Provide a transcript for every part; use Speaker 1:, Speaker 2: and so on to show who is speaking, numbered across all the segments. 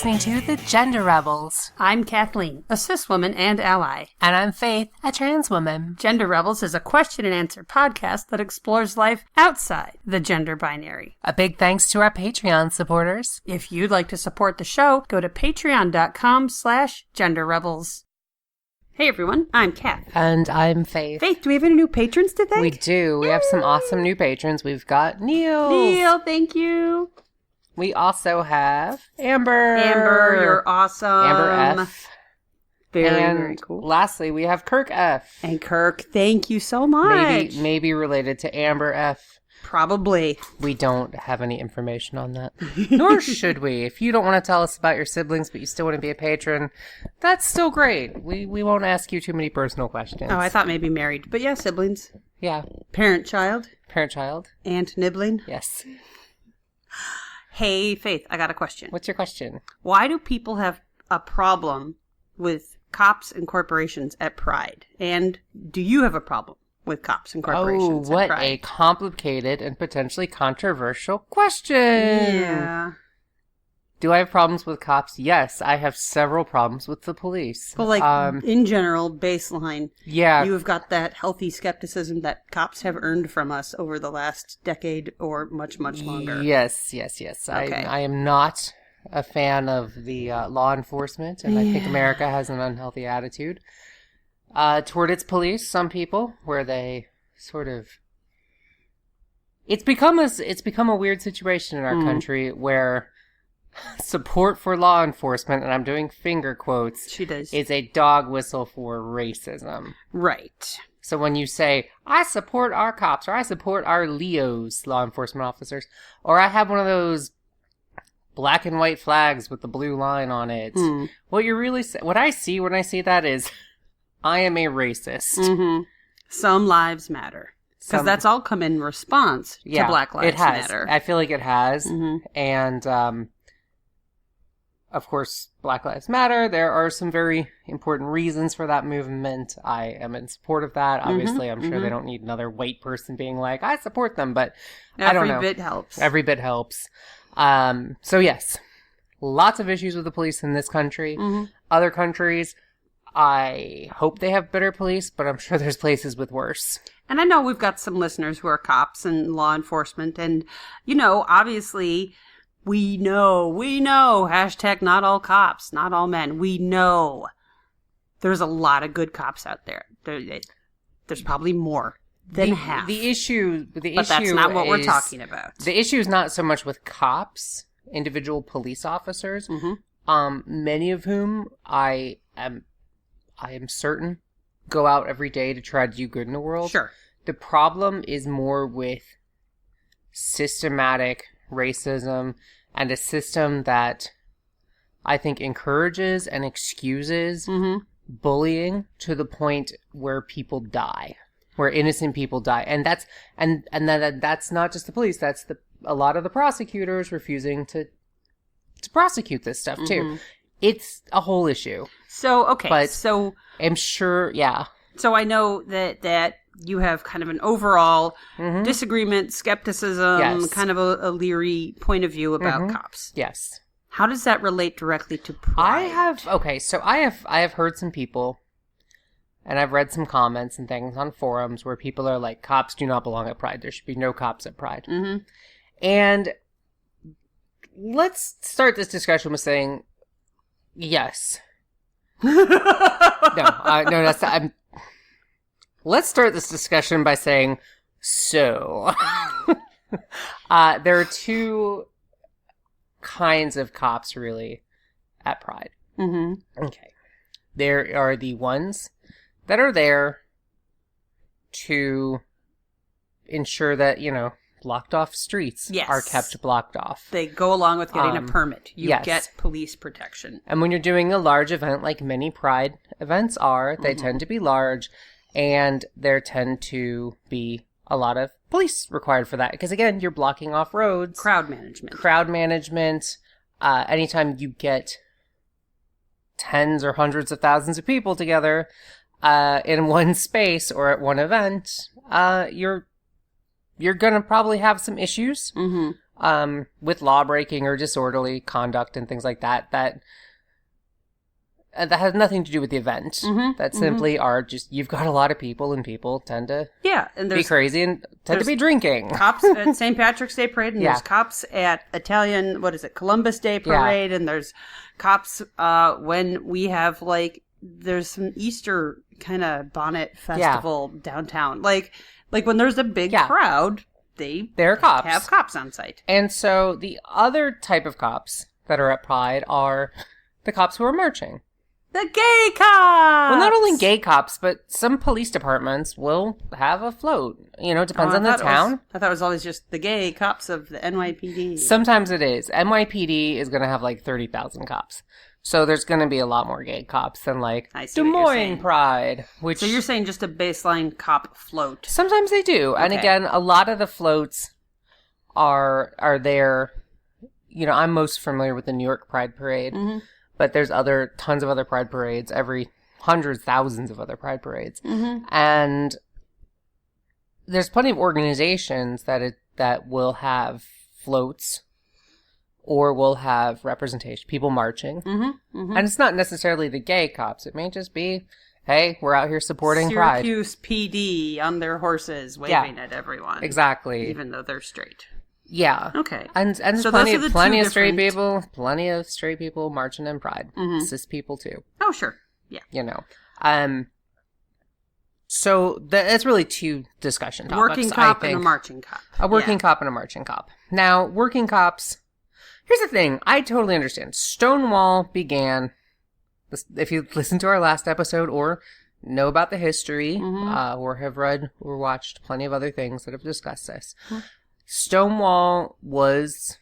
Speaker 1: listening to The Gender Rebels.
Speaker 2: I'm Kathleen, a cis woman and ally.
Speaker 1: And I'm Faith, a trans woman.
Speaker 2: Gender Rebels is a question and answer podcast that explores life outside the gender binary.
Speaker 1: A big thanks to our Patreon supporters.
Speaker 2: If you'd like to support the show, go to patreon.com/genderrebels. Hey everyone, I'm Kath.
Speaker 1: And I'm Faith.
Speaker 2: Faith, do we have any new patrons to thank?
Speaker 1: We do. We have some awesome new patrons. We've got Neil.
Speaker 2: Neil, thank you.
Speaker 1: We also have Amber.
Speaker 2: Amber, you're awesome.
Speaker 1: Amber F.
Speaker 2: Very cool.
Speaker 1: Lastly, we have Kirk F.
Speaker 2: And Kirk, thank you so much.
Speaker 1: Maybe related to Amber F.
Speaker 2: Probably.
Speaker 1: We don't have any information on that. Nor should we. If you don't want to tell us about your siblings, but you still want to be a patron, that's still great. We won't ask you too many personal questions.
Speaker 2: Oh, I thought maybe married. But yeah, siblings.
Speaker 1: Yeah.
Speaker 2: Parent-child.
Speaker 1: Parent-child.
Speaker 2: Aunt nibbling.
Speaker 1: Yes.
Speaker 2: Hey, Faith, I got a question.
Speaker 1: What's your question?
Speaker 2: Why do people have a problem with cops and corporations at Pride? And do you have a problem with cops and corporations at Pride?
Speaker 1: Oh, what a complicated and potentially controversial question.
Speaker 2: Yeah.
Speaker 1: Do I have problems with cops? Yes, I have several problems with the police.
Speaker 2: Well, in general, baseline.
Speaker 1: Yeah.
Speaker 2: You've got that healthy skepticism that cops have earned from us over the last decade or much, much longer.
Speaker 1: Yes.
Speaker 2: Okay.
Speaker 1: I am not a fan of the law enforcement, and I think America has an unhealthy attitude toward its police, some people, where they sort of... It's become a weird situation in our country where... support for law enforcement, and I'm doing finger quotes,
Speaker 2: she does,
Speaker 1: is a dog whistle for racism.
Speaker 2: Right.
Speaker 1: So when you say, I support our cops, or I support our Leos, law enforcement officers, or I have one of those black and white flags with the blue line on it, what I see when I see that is, I am a racist.
Speaker 2: Mm-hmm. Some lives matter. Because that's all come in response to Black Lives Matter.
Speaker 1: I feel like it has. And, of course, Black Lives Matter. There are some very important reasons for that movement. I am in support of that. Obviously, I'm sure they don't need another white person being like, I support them, but I don't know.
Speaker 2: Every bit helps.
Speaker 1: Every bit helps. So yes, lots of issues with the police in this country. Other countries, I hope they have better police, but I'm sure there's places with worse.
Speaker 2: And I know we've got some listeners who are cops and law enforcement, and, obviously... We know, hashtag not all cops, not all men. We know there's a lot of good cops out there. There's probably more than half.
Speaker 1: The issue
Speaker 2: but that's not what we're talking about.
Speaker 1: The issue is not so much with cops, individual police officers, many of whom I am certain go out every day to try to do good in the world.
Speaker 2: Sure.
Speaker 1: The problem is more with systematic racism and a system that I think encourages and excuses bullying to the point where people die, where innocent people die, and that's not just the police. That's a lot of the prosecutors refusing to prosecute this stuff too. It's a whole issue.
Speaker 2: So okay,
Speaker 1: but I'm sure, yeah.
Speaker 2: So I know that you have kind of an overall disagreement, skepticism, kind of a leery point of view about cops.
Speaker 1: Yes.
Speaker 2: How does that relate directly to Pride?
Speaker 1: I have heard some people, and I've read some comments and things on forums where people are like, cops do not belong at Pride. There should be no cops at Pride. And let's start this discussion with saying, yes. Let's start this discussion by saying, so, there are two kinds of cops, really, at Pride. Okay. There are the ones that are there to ensure that, blocked off streets are kept blocked off.
Speaker 2: They go along with getting a permit. You get police protection.
Speaker 1: And when you're doing a large event, like many Pride events are, they tend to be large. And there tend to be a lot of police required for that. Because, again, you're blocking off roads.
Speaker 2: Crowd management.
Speaker 1: Anytime you get tens or hundreds of thousands of people together in one space or at one event, you're going to probably have some issues with law breaking or disorderly conduct and things like that, that has nothing to do with the event. That simply are just, you've got a lot of people, and people tend to
Speaker 2: and
Speaker 1: be crazy and tend to be drinking.
Speaker 2: Cops at St. Patrick's Day Parade, and there's cops at Italian, Columbus Day Parade, and there's cops when we have, like, there's some Easter kind of bonnet festival downtown. Like when there's a big crowd, they're cops. Have cops on site.
Speaker 1: And so the other type of cops that are at Pride are the cops who are marching.
Speaker 2: The gay cops!
Speaker 1: Well, not only gay cops, but some police departments will have a float. You know, it depends on the town.
Speaker 2: I thought it was always just the gay cops of the NYPD.
Speaker 1: Sometimes it is. NYPD is going to have like 30,000 cops. So there's going to be a lot more gay cops than like Des Moines Pride.
Speaker 2: So you're saying just a baseline cop float?
Speaker 1: Sometimes they do. Okay. And again, a lot of the floats are there. You know, I'm most familiar with the New York Pride Parade. But there's tons of other Pride parades, hundreds, thousands of other Pride parades. And there's plenty of organizations that will have floats or will have representation, people marching. And it's not necessarily the gay cops. It may just be, hey, we're out here supporting Pride.
Speaker 2: Syracuse PD on their horses waving at everyone.
Speaker 1: Exactly.
Speaker 2: Even though they're straight.
Speaker 1: Yeah.
Speaker 2: Okay.
Speaker 1: And so plenty of straight people marching in Pride. Cis people too.
Speaker 2: Oh, sure. Yeah.
Speaker 1: You know. So that's really two discussion topics.
Speaker 2: Working cop and a marching cop.
Speaker 1: A working cop and a marching cop. Now, working cops, here's the thing. I totally understand. Stonewall began, if you listen to our last episode or know about the history, or have read or watched plenty of other things that have discussed this, Stonewall was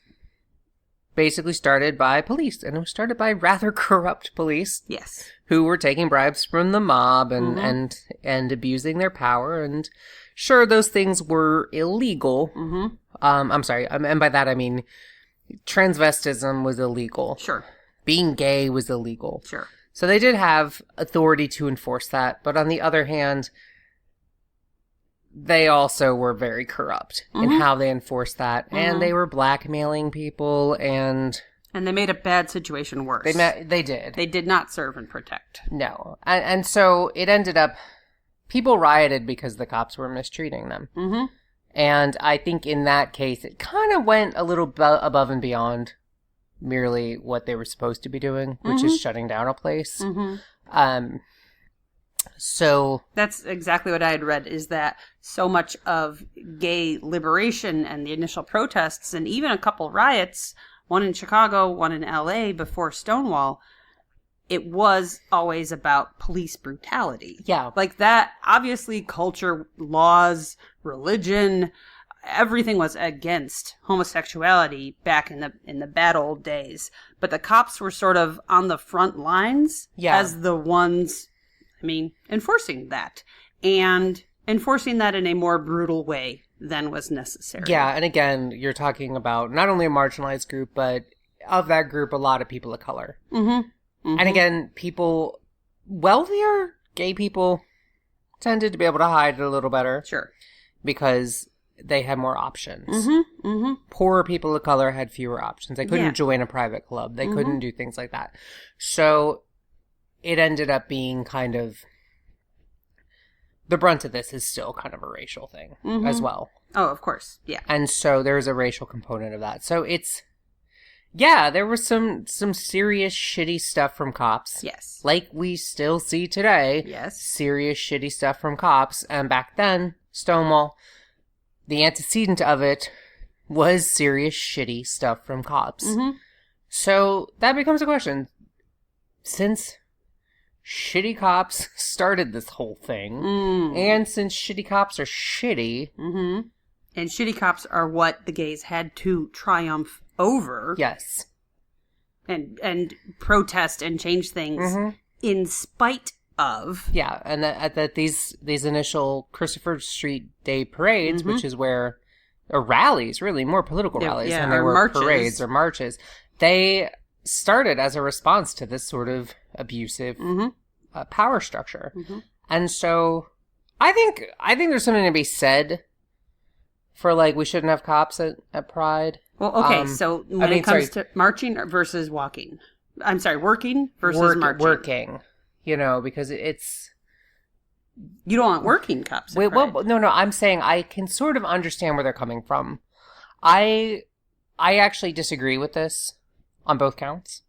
Speaker 1: basically started by police, and it was started by rather corrupt police.
Speaker 2: Yes.
Speaker 1: Who were taking bribes from the mob and abusing their power. And sure, those things were illegal. I'm sorry. And by that, I mean, transvestism was illegal.
Speaker 2: Sure.
Speaker 1: Being gay was illegal.
Speaker 2: Sure.
Speaker 1: So they did have authority to enforce that. But on the other hand, they also were very corrupt in how they enforced that. And they were blackmailing people and
Speaker 2: they made a bad situation worse.
Speaker 1: They did.
Speaker 2: They did not serve and protect.
Speaker 1: No. And so it ended up, people rioted because the cops were mistreating them. And I think in that case, it kind of went a little above and beyond merely what they were supposed to be doing, which is shutting down a place. So
Speaker 2: that's exactly what I had read, is that so much of gay liberation and the initial protests and even a couple riots, one in Chicago, one in LA before Stonewall, it was always about police brutality.
Speaker 1: Yeah.
Speaker 2: Like that, obviously culture, laws, religion, everything was against homosexuality back in the bad old days. But the cops were sort of on the front lines as the ones, enforcing that. And enforcing that in a more brutal way than was necessary.
Speaker 1: Yeah, and again, you're talking about not only a marginalized group, but of that group, a lot of people of color. And again, wealthier gay people tended to be able to hide it a little better.
Speaker 2: Sure.
Speaker 1: Because they had more options. Poorer people of color had fewer options. They couldn't join a private club. They couldn't do things like that. So it ended up being kind of, the brunt of this is still kind of a racial thing as well.
Speaker 2: Oh, of course. Yeah.
Speaker 1: And so there's a racial component of that. So it's, there was some serious shitty stuff from cops.
Speaker 2: Yes.
Speaker 1: Like we still see today.
Speaker 2: Yes.
Speaker 1: Serious shitty stuff from cops. And back then, Stonewall, the antecedent of it was serious shitty stuff from cops. So that becomes a question. Since shitty cops started this whole thing, and since shitty cops are shitty,
Speaker 2: and shitty cops are what the gays had to triumph over,
Speaker 1: yes,
Speaker 2: and protest and change things in spite of,
Speaker 1: and that these initial Christopher Street Day parades, which is where, or rallies, really more political rallies than they were parades or marches, they started as a response to this sort of abusive power structure. And so I think there's something to be said for, like, we shouldn't have cops at Pride.
Speaker 2: Well, okay, so when it comes to marching versus walking. I'm sorry, working versus marching.
Speaker 1: Working, because it's...
Speaker 2: You don't want working cops at Pride.
Speaker 1: Well, no, I'm saying I can sort of understand where they're coming from. I actually disagree with this on both counts.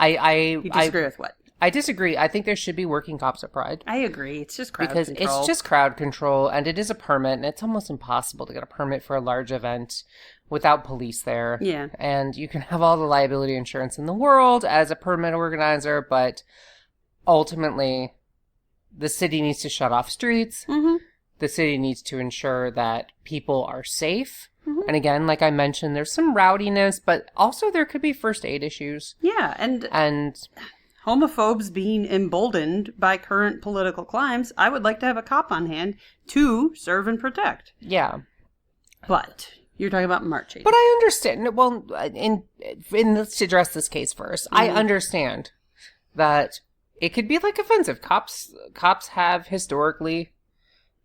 Speaker 2: You disagree with what?
Speaker 1: I disagree. I think there should be working cops at Pride.
Speaker 2: I agree. It's just crowd
Speaker 1: control. Because it's just crowd control, and it is a permit, and it's almost impossible to get a permit for a large event without police there.
Speaker 2: Yeah.
Speaker 1: And you can have all the liability insurance in the world as a permit organizer, but ultimately, the city needs to shut off streets.
Speaker 2: Mm-hmm.
Speaker 1: The city needs to ensure that people are safe. Mm-hmm. And again, like I mentioned, there's some rowdiness, but also there could be first aid issues.
Speaker 2: Yeah, and homophobes being emboldened by current political climes, I would like to have a cop on hand to serve and protect.
Speaker 1: Yeah.
Speaker 2: But you're talking about marching.
Speaker 1: But I understand. Well, let's address this case first. Mm-hmm. I understand that it could be, like, offensive. Cops have historically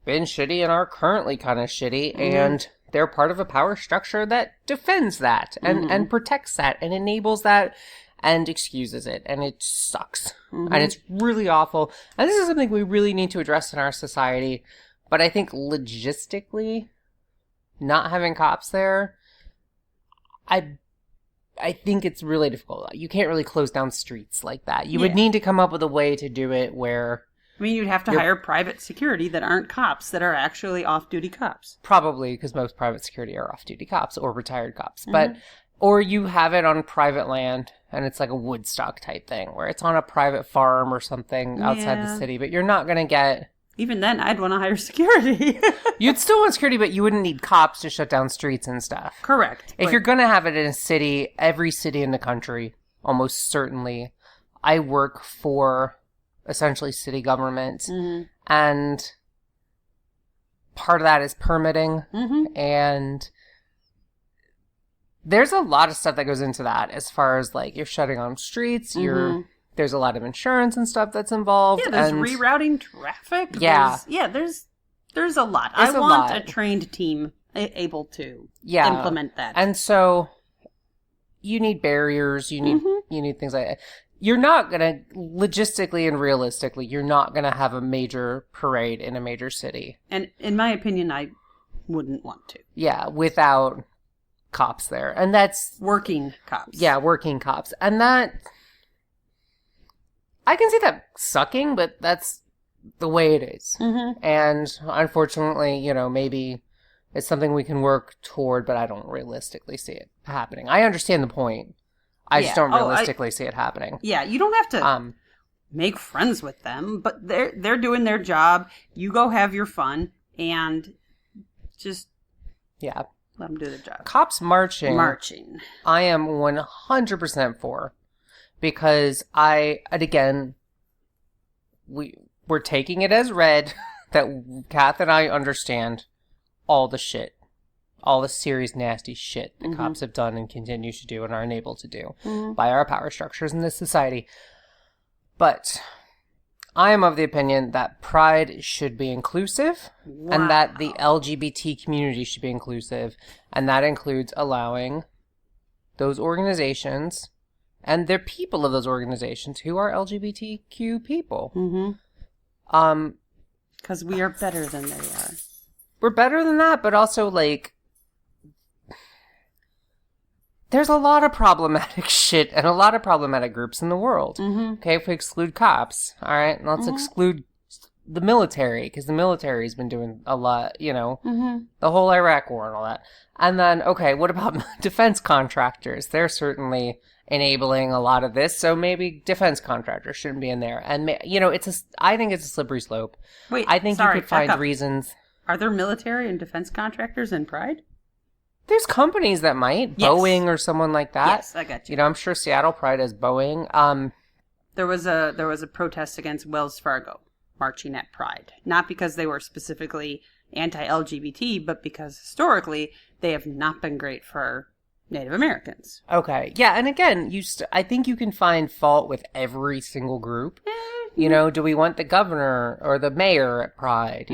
Speaker 1: been shitty and are currently kind of shitty, mm-hmm. and they're part of a power structure that defends that and, and protects that and enables that and excuses it. And it sucks. Mm-hmm. And it's really awful. And this is something we really need to address in our society. But I think logistically, not having cops there, I think it's really difficult. You can't really close down streets like that. You would need to come up with a way to do it where...
Speaker 2: I mean, you'd have to hire private security that aren't cops, that are actually off-duty cops.
Speaker 1: Probably, because most private security are off-duty cops or retired cops. Mm-hmm. But, or you have it on private land, and it's like a Woodstock type thing, where it's on a private farm or something outside the city, but you're not going to get...
Speaker 2: Even then, I'd want to hire security.
Speaker 1: You'd still want security, but you wouldn't need cops to shut down streets and stuff.
Speaker 2: Correct.
Speaker 1: If you're going to have it in a city, every city in the country, almost certainly, I work for... essentially city government, mm-hmm. and part of that is permitting, mm-hmm. and there's a lot of stuff that goes into that as far as, like, you're shutting on streets,
Speaker 2: mm-hmm.
Speaker 1: There's a lot of insurance and stuff that's involved.
Speaker 2: Yeah, there's rerouting traffic.
Speaker 1: Yeah.
Speaker 2: There's a lot. I want a trained team able to implement that.
Speaker 1: And so you need barriers, you need things like that. You're not going to, logistically and realistically, you're not going to have a major parade in a major city.
Speaker 2: And in my opinion, I wouldn't want to.
Speaker 1: Yeah, without cops there. And that's...
Speaker 2: Working cops.
Speaker 1: Yeah, working cops. And that... I can see that sucking, but that's the way it is.
Speaker 2: Mm-hmm.
Speaker 1: And unfortunately, maybe it's something we can work toward, but I don't realistically see it happening. I understand the point. I just don't realistically see it happening.
Speaker 2: Yeah, you don't have to make friends with them, but they're doing their job. You go have your fun and just let them do their job.
Speaker 1: Cops marching. I am 100% for, because we're taking it as read that Kath and I understand all the shit. All the serious, nasty shit that cops have done and continue to do and are unable to do by our power structures in this society. But I am of the opinion that Pride should be inclusive and that the LGBT community should be inclusive. And that includes allowing those organizations and the people of those organizations who are LGBTQ people.
Speaker 2: Mm-hmm. Because we are better than they are.
Speaker 1: We're better than that, but also, like, there's a lot of problematic shit and a lot of problematic groups in the world.
Speaker 2: Mm-hmm.
Speaker 1: Okay, if we exclude cops, all right, let's exclude the military, because the military's been doing a lot, the whole Iraq war and all that. And then, okay, what about defense contractors? They're certainly enabling a lot of this, so maybe defense contractors shouldn't be in there. And, I think it's a slippery slope.
Speaker 2: Wait,
Speaker 1: I think you could find reasons.
Speaker 2: Are there military and defense contractors in Pride?
Speaker 1: There's companies that might. Yes. Boeing or someone like that.
Speaker 2: Yes, I got you.
Speaker 1: I'm sure Seattle Pride has Boeing.
Speaker 2: There was a protest against Wells Fargo marching at Pride. Not because they were specifically anti-LGBT, but because historically they have not been great for Native Americans.
Speaker 1: Okay. Yeah, and again, I think you can find fault with every single group. Do we want the governor or the mayor at Pride?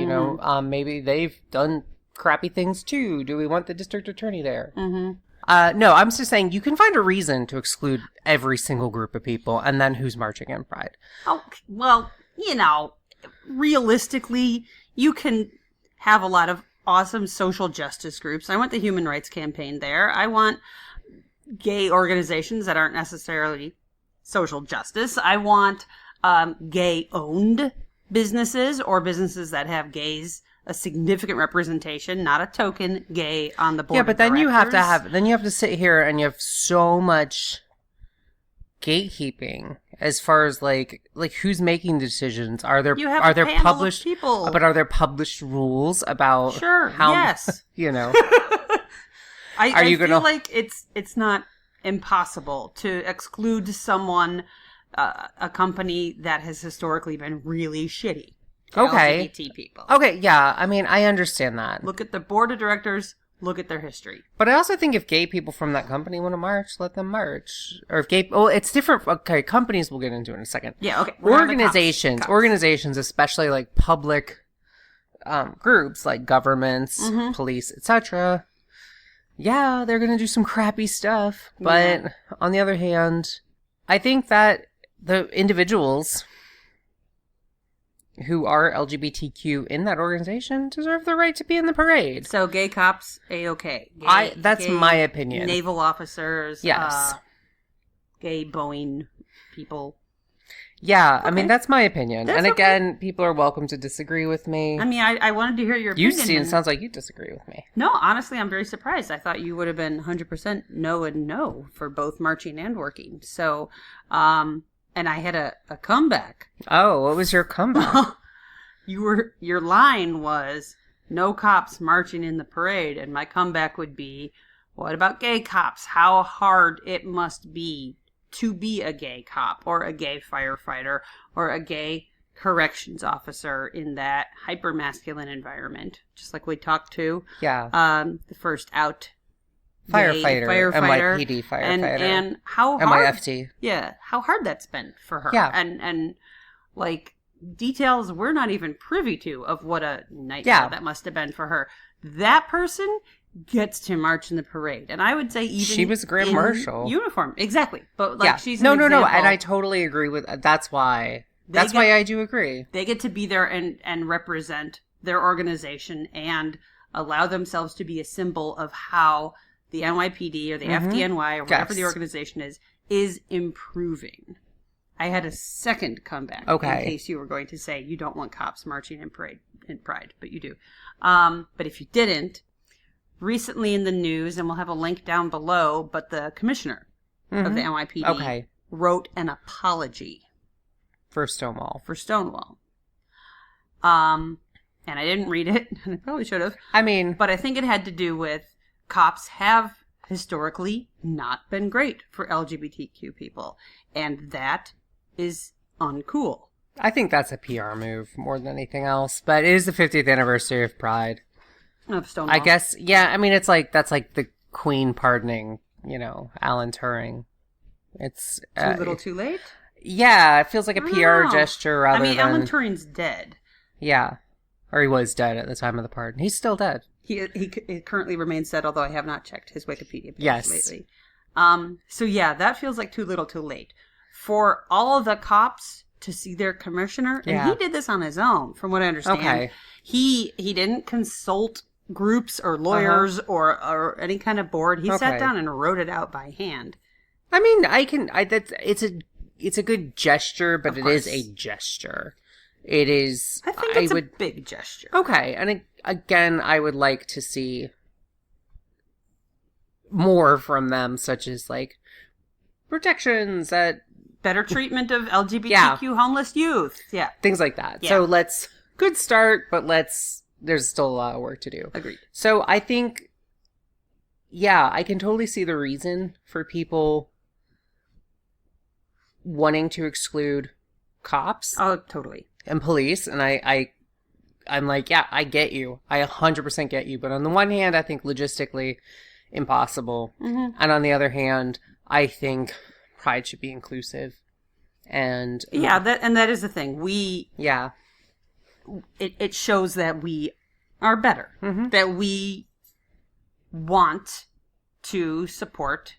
Speaker 1: Maybe they've done crappy things too? Do we want the district attorney there?
Speaker 2: Mm-hmm.
Speaker 1: No, I'm just saying you can find a reason to exclude every single group of people, and then who's marching in Pride.
Speaker 2: Oh, well, realistically, you can have a lot of awesome social justice groups. I want the Human Rights Campaign there. I want gay organizations that aren't necessarily social justice. I want gay-owned businesses or businesses that have gays, a significant representation, not a token gay on the board.
Speaker 1: Yeah, but then you have
Speaker 2: to
Speaker 1: sit here and you have so much gatekeeping as far as like who's making the decisions. Are there published
Speaker 2: people?
Speaker 1: But are there published rules about how?
Speaker 2: Yes.
Speaker 1: I
Speaker 2: feel like it's not impossible to exclude someone, a company that has historically been really shitty to LGBT people.
Speaker 1: Okay, yeah. I mean, I understand that.
Speaker 2: Look at the board of directors. Look at their history.
Speaker 1: But I also think if gay people from that company want to march, let them march. Or if it's different. Okay, companies we'll get into in a second.
Speaker 2: Yeah, okay.
Speaker 1: Organizations, especially like public groups like governments, police, etc. Yeah, they're going to do some crappy stuff. But on the other hand, I think that the individuals who are LGBTQ in that organization deserve the right to be in the parade.
Speaker 2: So gay cops, A-OK.
Speaker 1: That's my opinion.
Speaker 2: Naval officers.
Speaker 1: Yes.
Speaker 2: Gay Boeing people.
Speaker 1: Yeah,
Speaker 2: okay.
Speaker 1: I mean, that's my opinion. And again, people are welcome to disagree with me.
Speaker 2: I mean, I wanted to hear your opinion.
Speaker 1: It sounds like you disagree with me.
Speaker 2: No, honestly, I'm very surprised. I thought you would have been 100% no and no for both marching and working. So, and I had a comeback.
Speaker 1: Oh, what was your comeback?
Speaker 2: Your line was, no cops marching in the parade. And my comeback would be, what about gay cops? How hard it must be to be a gay cop or a gay firefighter or a gay corrections officer in that hyper-masculine environment. Just like we talked to.
Speaker 1: Yeah.
Speaker 2: The first out
Speaker 1: firefighter. NYPD firefighter.
Speaker 2: And how hard.
Speaker 1: NYFT.
Speaker 2: Yeah. How hard that's been for her.
Speaker 1: Yeah.
Speaker 2: And like details we're not even privy to of what a nightmare that must have been for her. That person gets to march in the parade. And I would say even
Speaker 1: she was Grand Marshal.
Speaker 2: Uniform. Exactly. But like she's an
Speaker 1: No.
Speaker 2: example.
Speaker 1: And I totally agree with that's why I do agree.
Speaker 2: They get to be there and represent their organization and allow themselves to be a symbol of how the NYPD or the FDNY or whatever the organization is improving. I had a second comeback in case you were going to say you don't want cops marching in Pride, but you do. But if you didn't, recently in the news, and we'll have a link down below, but the commissioner of the NYPD wrote an apology
Speaker 1: for Stonewall.
Speaker 2: And I didn't read it, and I probably should have.
Speaker 1: I mean,
Speaker 2: but I think it had to do with cops have historically not been great for LGBTQ people, and that is uncool.
Speaker 1: I think that's a PR move more than anything else, but it is the 50th anniversary of Pride.
Speaker 2: Of Stonewall.
Speaker 1: I guess, yeah, I mean, that's like the Queen pardoning, Alan Turing. It's...
Speaker 2: too little too late?
Speaker 1: Yeah, it feels like a PR gesture rather than...
Speaker 2: Alan Turing's dead.
Speaker 1: Yeah. Or he was dead at the time of the pardon. He's still dead.
Speaker 2: He currently remains dead, although I have not checked his Wikipedia page lately. So yeah, that feels like too little too late. For all of the cops to see their commissioner, and he did this on his own, from what I understand.
Speaker 1: Okay.
Speaker 2: He didn't consult groups or lawyers or any kind of board. He sat down and wrote it out by hand.
Speaker 1: I mean, it's a good gesture, but it is a gesture. It is.
Speaker 2: I think it's a big gesture.
Speaker 1: Okay, and again, I would like to see more from them, such as like protections that
Speaker 2: better treatment of LGBTQ homeless youth. Yeah,
Speaker 1: things like that.
Speaker 2: Yeah.
Speaker 1: So good start, but there's still a lot of work to do.
Speaker 2: Agreed.
Speaker 1: So I think, I can totally see the reason for people wanting to exclude cops.
Speaker 2: Oh, totally.
Speaker 1: And police, and I'm like, I get you. I 100% get you. But on the one hand, I think logistically impossible. Mm-hmm. And on the other hand, I think Pride should be inclusive. And
Speaker 2: that is the thing. It shows that we are better. That we want to support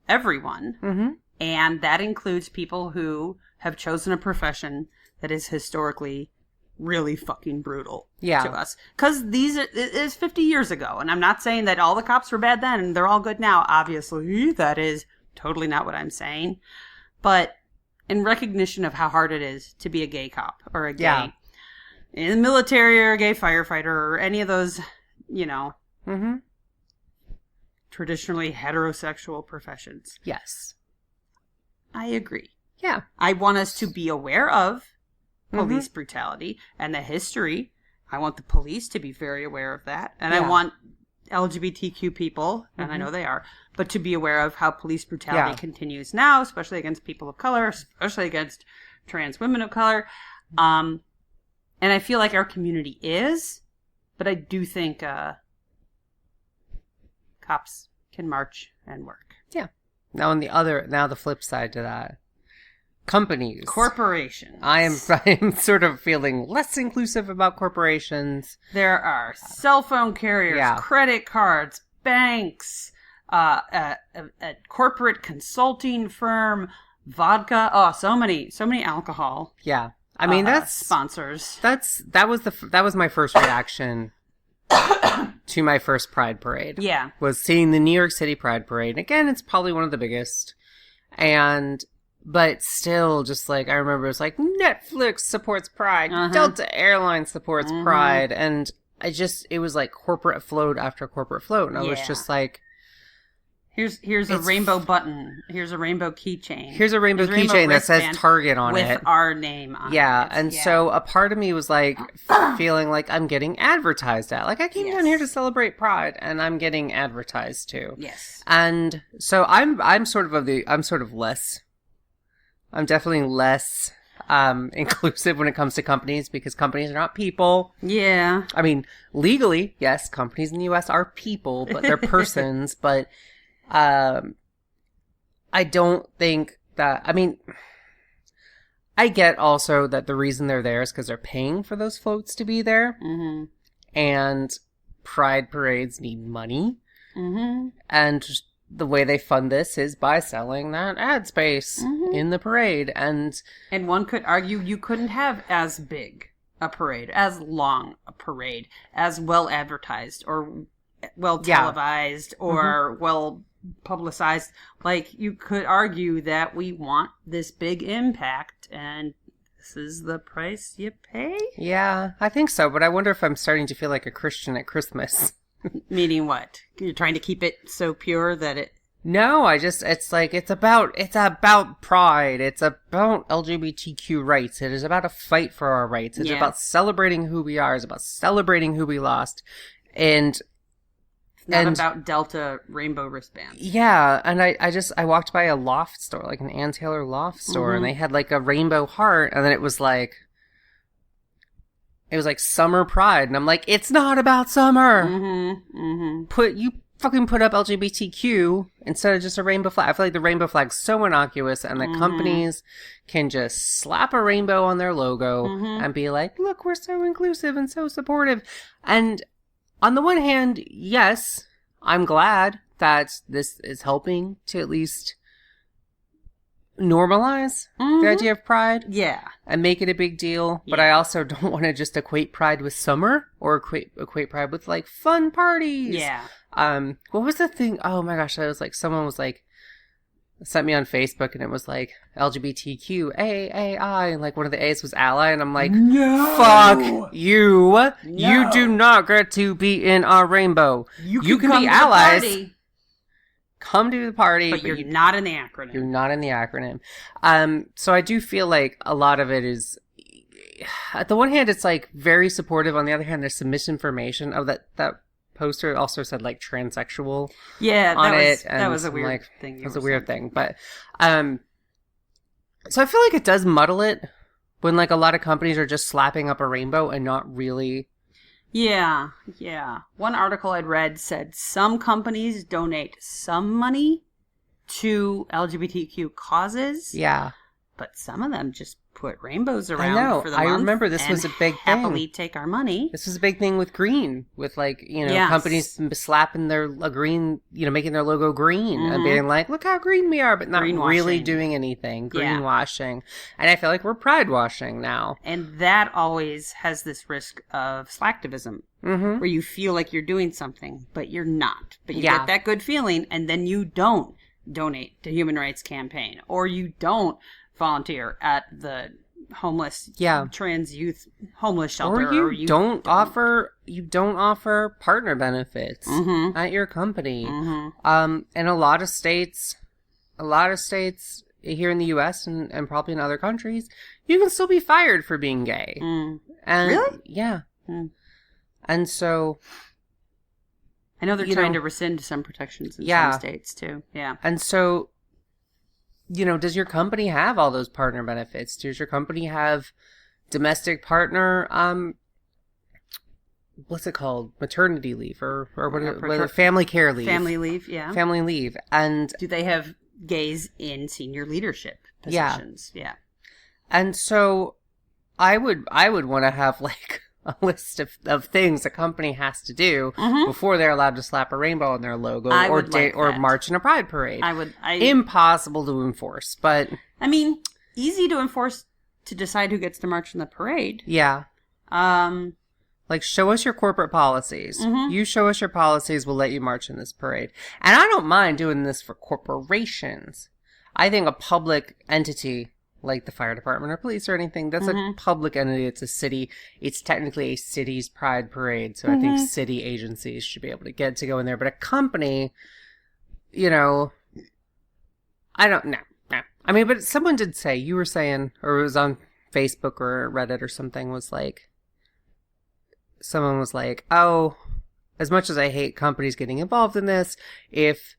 Speaker 2: everyone. And that includes people who have chosen a profession that is historically really fucking brutal to us. Because it is 50 years ago. And I'm not saying that all the cops were bad then and they're all good now. Obviously, that is totally not what I'm saying. But in recognition of how hard it is to be a gay cop or a gay in the military or a gay firefighter or any of those, traditionally heterosexual professions.
Speaker 1: Yes.
Speaker 2: I agree.
Speaker 1: Yeah.
Speaker 2: I want us to be aware of police brutality and the history. I want the police to be very aware of that. And I want LGBTQ people, and I know they are, but to be aware of how police brutality continues now, especially against people of color, especially against trans women of color. And I feel like our community is, but I do think cops can march and work.
Speaker 1: Yeah. Now the flip side to that. Companies.
Speaker 2: Corporations.
Speaker 1: I am sort of feeling less inclusive about corporations.
Speaker 2: There are cell phone carriers, credit cards, banks, a corporate consulting firm, vodka. Oh, so many alcohol.
Speaker 1: Yeah. I mean, that's
Speaker 2: sponsors.
Speaker 1: That was my first reaction to my first Pride Parade.
Speaker 2: Yeah.
Speaker 1: Was seeing the New York City Pride Parade. Again, it's probably one of the biggest. But still, just like, I remember it was like, Netflix supports Pride, Delta Airlines supports Pride, and it was like corporate float after corporate float, and I was just like...
Speaker 2: Here's a rainbow button. Here's a rainbow keychain.
Speaker 1: Here's a rainbow keychain that says Target on it.
Speaker 2: With our name on it.
Speaker 1: Yeah, and so a part of me was like, feeling like I'm getting advertised at. Like, I came down here to celebrate Pride, and I'm getting advertised to.
Speaker 2: Yes.
Speaker 1: And so I'm definitely less inclusive when it comes to companies, because companies are not people.
Speaker 2: Yeah.
Speaker 1: I mean, legally, yes, companies in the U.S. are people, but they're persons. But I don't think that... I mean, I get also that the reason they're there is because they're paying for those floats to be there. Mm-hmm. And Pride parades need money. Mm-hmm. And the way they fund this is by selling that ad space in the parade. And
Speaker 2: one could argue you couldn't have as big a parade, as long a parade, as well advertised or well televised or well publicized. Like, you could argue that we want this big impact, and this is the price you pay?
Speaker 1: Yeah, I think so. But I wonder if I'm starting to feel like a Christian at Christmas.
Speaker 2: Meaning what? You're trying to keep it so pure that it...
Speaker 1: No, it's like, it's about pride. It's about LGBTQ rights. It is about a fight for our rights. It's about celebrating who we are. It's about celebrating who we lost. And
Speaker 2: it's not about Delta rainbow wristbands.
Speaker 1: Yeah, and I walked by a loft store, like an Ann Taylor loft store, and they had like a rainbow heart, and then it was like summer pride, and I'm like, it's not about summer. Put up LGBTQ instead of just a rainbow flag. I feel like the rainbow flag's so innocuous, and that companies can just slap a rainbow on their logo and be like, look, we're so inclusive and so supportive. And on the one hand, yes, I'm glad that this is helping to at least normalize the idea of pride.
Speaker 2: Yeah.
Speaker 1: And make it a big deal. Yeah. But I also don't want to just equate pride with summer or equate pride with like fun parties.
Speaker 2: Yeah.
Speaker 1: What was the thing? Oh my gosh, I was like, someone was like, sent me on Facebook, and it was like LGBTQ AAI, and like one of the A's was ally, and I'm like, no! Fuck you. No. You do not get to be in our rainbow. You can be allies. Come to the party,
Speaker 2: but you're not in the acronym.
Speaker 1: You're not in the acronym. So I do feel like a lot of it is, at the one hand, it's like very supportive. On the other hand, there's some misinformation of that poster also said like transsexual.
Speaker 2: Yeah,
Speaker 1: on
Speaker 2: that was a weird thing.
Speaker 1: It was a weird thing, but so I feel like it does muddle it when like a lot of companies are just slapping up a rainbow and not really.
Speaker 2: Yeah. One article I'd read said some companies donate some money to LGBTQ causes.
Speaker 1: Yeah.
Speaker 2: But some of them just put rainbows
Speaker 1: I
Speaker 2: around
Speaker 1: know.
Speaker 2: for the
Speaker 1: I
Speaker 2: month
Speaker 1: remember this
Speaker 2: and
Speaker 1: was a big
Speaker 2: happily
Speaker 1: thing.
Speaker 2: take our money.
Speaker 1: This was a big thing with green, with like,
Speaker 2: Yes.
Speaker 1: companies slapping a green, making their logo green and being like, look how green we are, but not really
Speaker 2: Greenwashing.
Speaker 1: doing anything.
Speaker 2: Yeah.
Speaker 1: Greenwashing. And I feel like we're pride washing now.
Speaker 2: And that always has this risk of slacktivism, where you feel like you're doing something, but you're not. But you get that good feeling, and then you don't donate to Human Rights Campaign, or you don't volunteer at the homeless trans youth homeless shelter,
Speaker 1: or you don't offer partner benefits at your company. In a lot of states here in the US and probably in other countries, you can still be fired for being gay. And
Speaker 2: really?
Speaker 1: Yeah. And so
Speaker 2: I know they're trying to rescind some protections in some states too. Yeah.
Speaker 1: And so, does your company have all those partner benefits? Does your company have domestic partner, what's it called? Maternity leave or what family care leave.
Speaker 2: Family leave, yeah.
Speaker 1: Family leave. And
Speaker 2: do they have gays in senior leadership positions? Yeah.
Speaker 1: And so I would want to have like a list of things a company has to do before they're allowed to slap a rainbow on their logo or march in a pride parade. Impossible to enforce, but
Speaker 2: I mean, easy to enforce, to decide who gets to march in the parade.
Speaker 1: Yeah. Like, show us your corporate policies. You show us your policies, we'll let you march in this parade. And I don't mind doing this for corporations. I think a public entity like the fire department or police or anything, that's a public entity. It's a city. It's technically a city's pride parade. So I think city agencies should be able to get to go in there. But a company, I don't know. No. I mean, but someone did say, you were saying, or it was on Facebook or Reddit or something, someone was like, oh, as much as I hate companies getting involved in this, if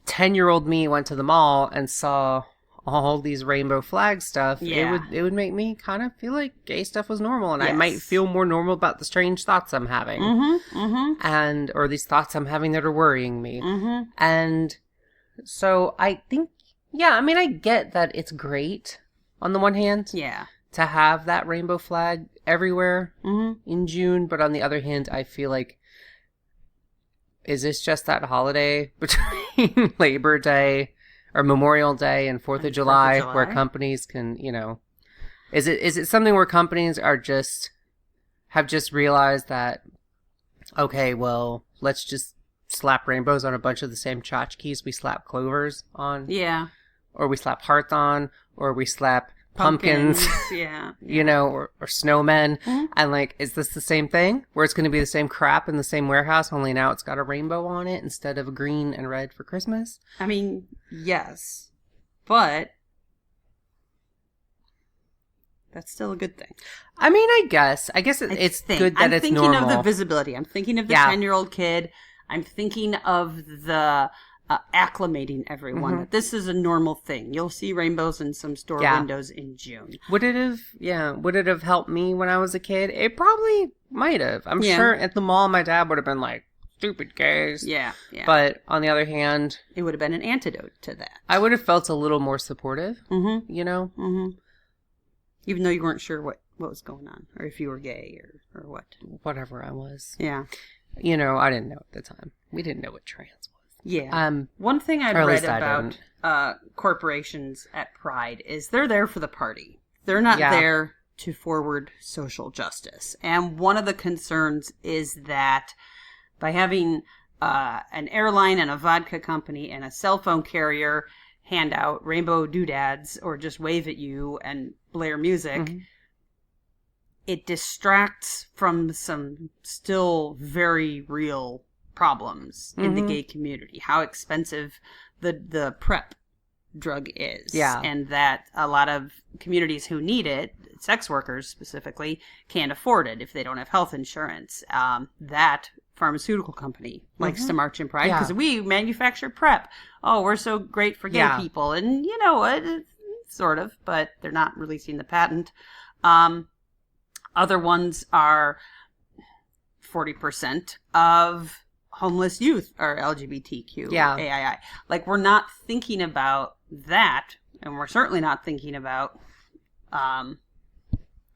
Speaker 1: 10-year-old me went to the mall and saw all these rainbow flag stuff, it would make me kind of feel like gay stuff was normal, and I might feel more normal about the strange thoughts I'm having, and or these thoughts I'm having that are worrying me, and so I think, I mean, I get that it's great on the one hand, to have that rainbow flag everywhere in June, but on the other hand, I feel like, is this just that holiday between Labor Day or Memorial Day and 4th of July where companies can, is it something where companies have just realized that, okay, well, let's just slap rainbows on a bunch of the same tchotchkes we slap clovers on? Yeah. Or we slap hearts on, or we slap pumpkins, or snowmen. And like, is this the same thing where it's going to be the same crap in the same warehouse, only now it's got a rainbow on it instead of green and red for Christmas?
Speaker 2: I mean, yes, but that's still a good thing.
Speaker 1: I mean, I guess it's good that it's normal.
Speaker 2: I'm thinking of the visibility. I'm thinking of the 10-year-old kid. I'm thinking of the acclimating everyone that this is a normal thing. You'll see rainbows in some store windows in June.
Speaker 1: Would it have helped me when I was a kid? It probably might have. I'm sure at the mall my dad would have been like, stupid gays. Yeah. But on the other hand,
Speaker 2: it would have been an antidote to that.
Speaker 1: I would have felt a little more supportive,
Speaker 2: Even though you weren't sure what was going on, or if you were gay or what.
Speaker 1: Whatever I was.
Speaker 2: Yeah.
Speaker 1: I didn't know at the time. We didn't know what trans was.
Speaker 2: Yeah. One thing I've read about corporations at Pride is they're there for the party. They're not there to forward social justice. And one of the concerns is that by having an airline and a vodka company and a cell phone carrier hand out rainbow doodads or just wave at you and blare music, it distracts from some still very real problems in the gay community, how expensive the PrEP drug is, and that a lot of communities who need it, sex workers specifically, can't afford it if they don't have health insurance. That pharmaceutical company likes to march in Pride because we manufacture PrEP. Oh, we're so great for gay people, and sort of, but they're not releasing the patent. Other ones are 40% of homeless youth are LGBTQ, AII. Like, we're not thinking about that, and we're certainly not thinking about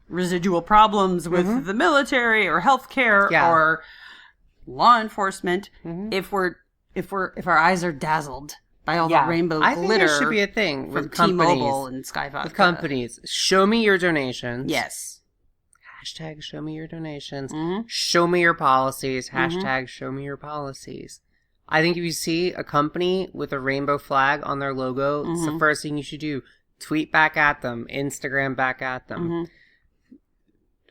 Speaker 2: residual problems with the military or healthcare or law enforcement, if our eyes are dazzled by all the rainbow glitter.
Speaker 1: I think there should be a thing with
Speaker 2: T-Mobile and Sky Vodka.
Speaker 1: With companies, show me your donations.
Speaker 2: Yes.
Speaker 1: Hashtag show me your donations. Show me your policies. Hashtag show me your policies. I think if you see a company with a rainbow flag on their logo, it's the first thing you should do. Tweet back at them. Instagram back at them.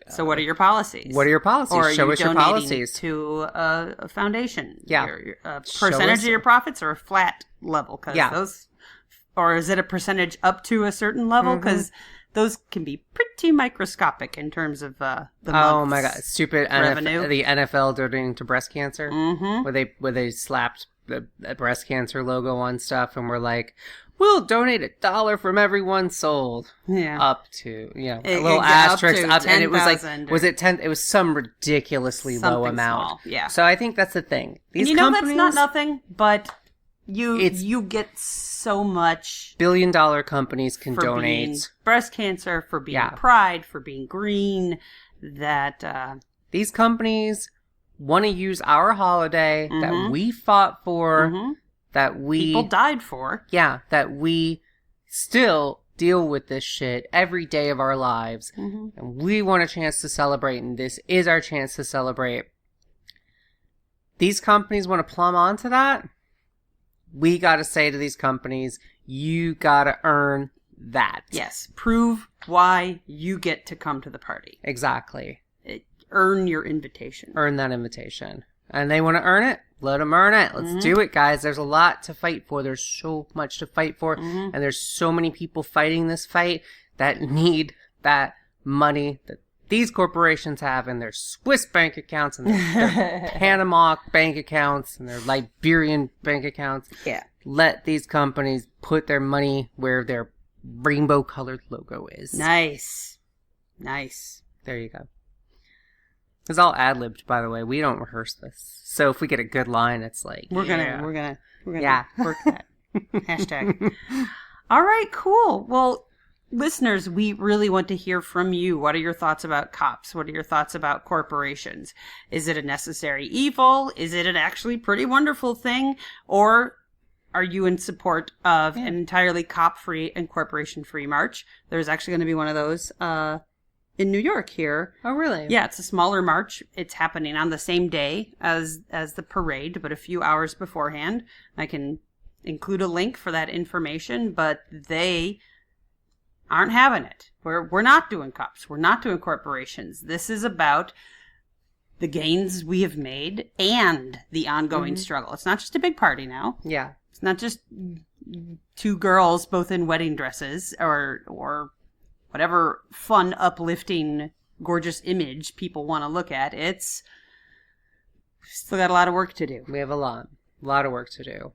Speaker 2: So what are your policies?
Speaker 1: What are your policies?
Speaker 2: Or
Speaker 1: show us your policies.
Speaker 2: To a foundation.
Speaker 1: Yeah.
Speaker 2: A percentage of your profits or a flat level? Those, or is it a percentage up to a certain level? Because those can be pretty microscopic in terms of the
Speaker 1: oh my god, stupid
Speaker 2: revenue.
Speaker 1: The NFL donating to breast cancer, where they slapped the breast cancer logo on stuff, and we're like, we'll donate $1 from every one sold. Yeah, up to a little asterisk up, and it was like, was it 10? It was some ridiculously low amount.
Speaker 2: Small. Yeah,
Speaker 1: so I think that's the thing. These
Speaker 2: companies, that's not nothing, but you get so much.
Speaker 1: $billion companies can donate
Speaker 2: being breast cancer, for being Pride, for being green. That
Speaker 1: these companies want to use our holiday that we fought for, that people
Speaker 2: died for.
Speaker 1: Yeah, that we still deal with this shit every day of our lives, and we want a chance to celebrate, and this is our chance to celebrate. These companies want to plumb onto that. We got to say to these companies, you got to earn that.
Speaker 2: Yes. Prove why you get to come to the party.
Speaker 1: Exactly.
Speaker 2: Earn your invitation.
Speaker 1: Earn that invitation. And they want to earn it? Let them earn it. Let's do it, guys. There's a lot to fight for. There's so much to fight for. And there's so many people fighting this fight that need that money that these corporations have in their Swiss bank accounts and their Panama bank accounts and their Liberian bank accounts.
Speaker 2: Yeah.
Speaker 1: Let these companies put their money where their rainbow-colored logo is.
Speaker 2: Nice.
Speaker 1: There you go. It's all ad-libbed, by the way. We don't rehearse this. So if we get a good line, it's like,
Speaker 2: we're gonna work that. Hashtag. All right, cool. Well, listeners, we really want to hear from you. What are your thoughts about cops? What are your thoughts about corporations? Is it a necessary evil? Is it an actually pretty wonderful thing? Or are you in support of an entirely cop-free and corporation-free march? There's actually going to be one of those in New York here.
Speaker 1: Oh, really?
Speaker 2: Yeah, it's a smaller march. It's happening on the same day as the parade, but a few hours beforehand. I can include a link for that information, but they aren't having it. We're not doing cops. We're not doing corporations. This is about the gains we have made and the ongoing struggle. It's not just a big party now.
Speaker 1: Yeah.
Speaker 2: It's not just two girls both in wedding dresses or whatever fun, uplifting, gorgeous image people want to look at. It's still got a lot of work to do.
Speaker 1: We have a lot of work to do.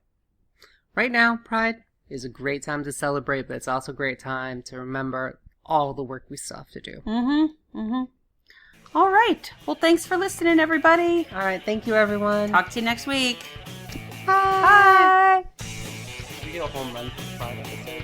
Speaker 1: Right now, Pride is a great time to celebrate, but it's also a great time to remember all the work we still have to do.
Speaker 2: All right. Well, thanks for listening, everybody.
Speaker 1: All right. Thank you, everyone.
Speaker 2: Talk to you next week.
Speaker 1: Bye. We do a home run for Pride episode.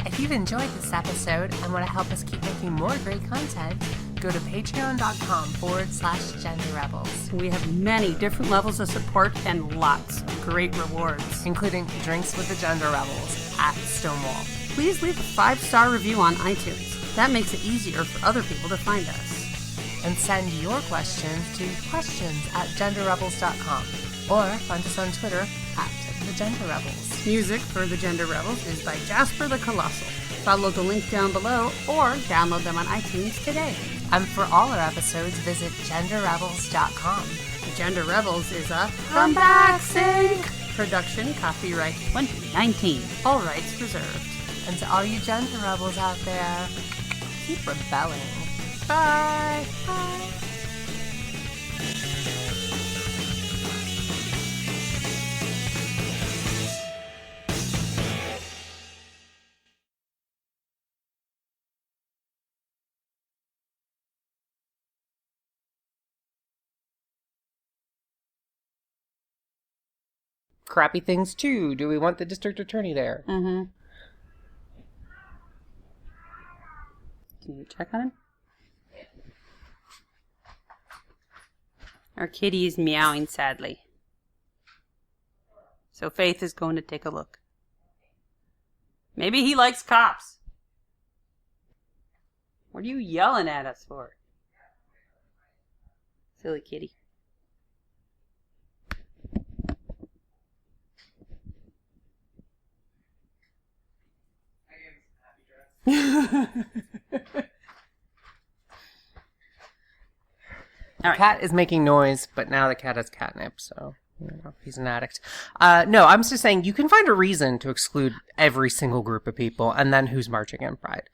Speaker 3: If you've enjoyed this episode and want to help us keep making more great content, go to patreon.com/genderrebels.
Speaker 2: We have many different levels of support and lots of great rewards,
Speaker 3: including drinks with the Gender Rebels at Stonewall.
Speaker 2: Please leave a 5-star review on iTunes. That makes it easier for other people to find us.
Speaker 3: And send your questions to questions@genderrebels.com or find us on Twitter @TheGenderRebels.
Speaker 2: Music for The Gender Rebels is by Jasper the Colossal. Follow the link down below or download them on iTunes today.
Speaker 3: And for all our episodes, visit genderrebels.com.
Speaker 2: The Gender Rebels is a Comeback Sync production, copyright 2019. All rights reserved.
Speaker 3: And to all you Gender Rebels out there, keep rebelling.
Speaker 2: Bye.
Speaker 3: Bye.
Speaker 1: crappy things too? Do we want the district attorney there?
Speaker 2: Mm-hmm. Can you check on him? Our kitty is meowing sadly. So Faith is going to take a look. Maybe he likes cops. What are you yelling at us for? Silly kitty.
Speaker 1: The cat is making noise, but now the cat has catnip, so he's an addict. No, I'm just saying you can find a reason to exclude every single group of people, and then who's marching in Pride.